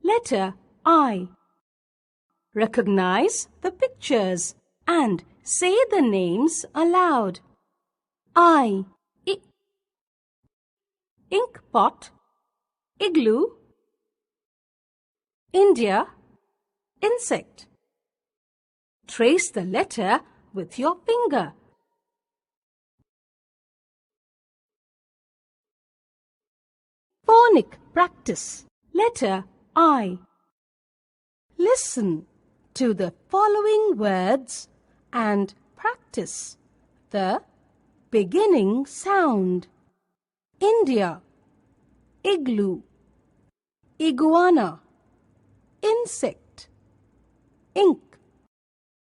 Letter I. Recognize the pictures and say the names aloud. Ink pot, igloo, India, insect. Trace the letter with your finger. Phonic practice. Letter I. Listen to the following words and practice the beginning sound. India, igloo, iguana, insect, ink.